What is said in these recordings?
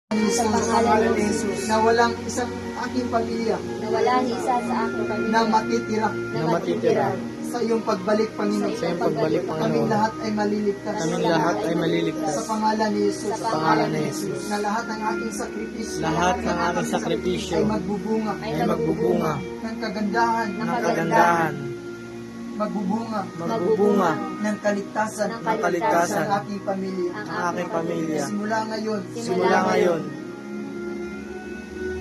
Sa pangalan ni Jesus, na walang isang aking pamilya na wala ni isa sa aking pamilya na matitira sa iyong pagbalik, Panginoon. Sa iyong pagbalik, Kaming Panginoon. lahat ay maliligtas. Kaming lahat ay maliligtas. Sa pangalan ni Jesus. Sa pangalan ni Jesus. Na lahat ng aking sakripisyo. Lahat ng aking sakripisyo ay magbubunga. ay magbubunga Ng kagandahan. ng kagandahan, Magbubunga. magbubunga Ng kaligtasan. ng ng kaligtasan Sa aking pamilya. ang ng aking pamilya. Simula ngayon. Simula ngayon,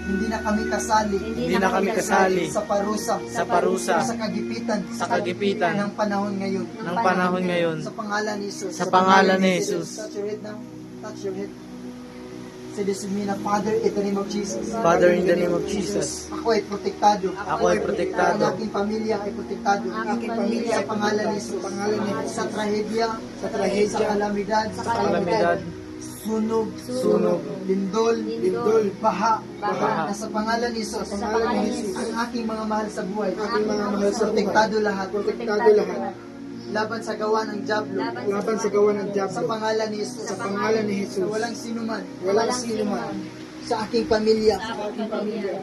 Hindi na kami kasali. hindi na kami kasali Sa parusa. sa parusa, Sa kagipitan. sa kagipitan ng panahon ngayon. ng panahon ngayon. Sa pangalan ni Jesus. Sa pangalan ni Jesus. Touch your head now. Touch your head. Say this with me na, Father, in the name of Jesus. Father, in the name of Jesus, Ako ay protektado. ako ay protektado. Ang aking pamilya ay protektado. Ang aking pamilya Sa ay pangalan ni Jesus. Sa trahedya. Sa kalamidad. Sa kalamidad, Sunog. sunog, Lindol. Lindol. Baha. Baha. Na sa pangalan ni Jesus. Sa pangalan ni Jesus. Ang aking mga mahal sa buhay. aking mga mahal sa buhay. Protektado lahat. Protektado lahat. Laban sa gawa ng Diablo. Laban sa gawa ng Sa Diablo. pangalan ni Jesus. Sa pangalan ni Jesus. Na walang sinuman. walang sino man Sa aking pamilya. sa aking pamilya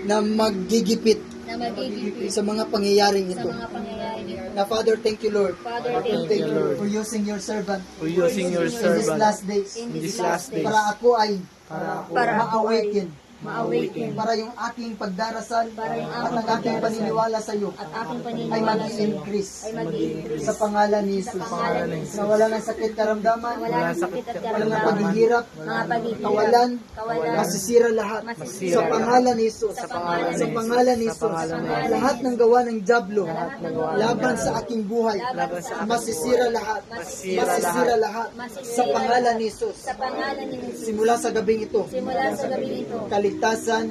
Na maggigipit na magigipit sa mga pangyayaring sa ito. mga pangyayari nito. Na Father, thank you, Lord. Father, Thank you, Lord, For using your servant for using your in these servant last days. in in these last days, Para ako ay Para ako ma-awaken. ma-awaken Para yung aking pagdarasal Para yung at ang aking aking pagdarasal paniniwala sa iyo at aking ay paniniwala sa iyo mag-increase. ay mag-increase Sa pangalan ni Jesus. pangalan ni Jesus. Na wala ng sakit karamdaman, wala nang sakit at wala ng karamdaman, paghihirap, mga paghihirap, kawalan, kawalan, masisira lahat. masisira Sa pangalan ni Jesus. Sa pangalan Sa ni pangalan ni Sa Jesus. pangalan ni Jesus. Lahat ng gawa ng Diablo ng gawa ng laban sa aking buhay, laban sa aking masisira lahat. Masisira lahat. Sa pangalan ni Jesus. sa pangalan ni Jesus. Simula sa gabing ito, Simula sa gabi ito, kaligtasan,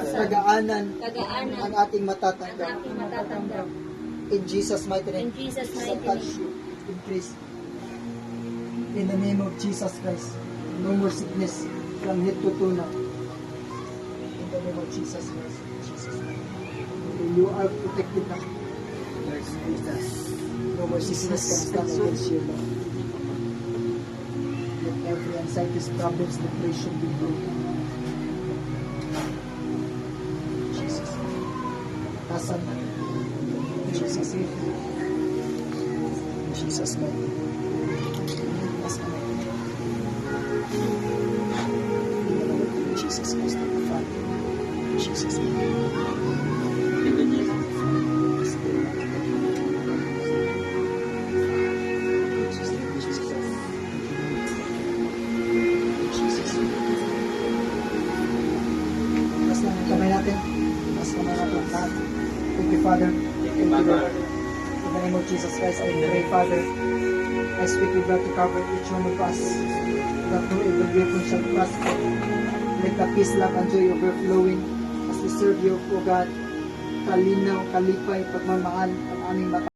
kagaanan, kagaanan ang ating ang matatanggap. aking matatanggap. In Jesus' mighty In name. Jesus' Sa mighty touch name. you, increase. In the name of Jesus Christ. No more sickness from head to toe now. In the name of Jesus Christ. In Jesus' name. You are protected now. No more sickness can stand against you now. Let every anxiety, problems, depression be broken. Jesus. Tasan na. Jesus. Jesus name. Taas ka na. Jesus Christ, the Father. Jesus name. Jesus. Taas lang ang kamay natin. Taas kamay natin. Lahat. Thank you, Father. Thank you, Lord. In the name of Jesus Christ, I pray, Father, I speak with blood to cover each one of us, that no evil weapon shall prosper. Let the peace, love, and joy overflowing as we serve you, O God. Kalinaw, kalipay, pagmamahal ang aming mata.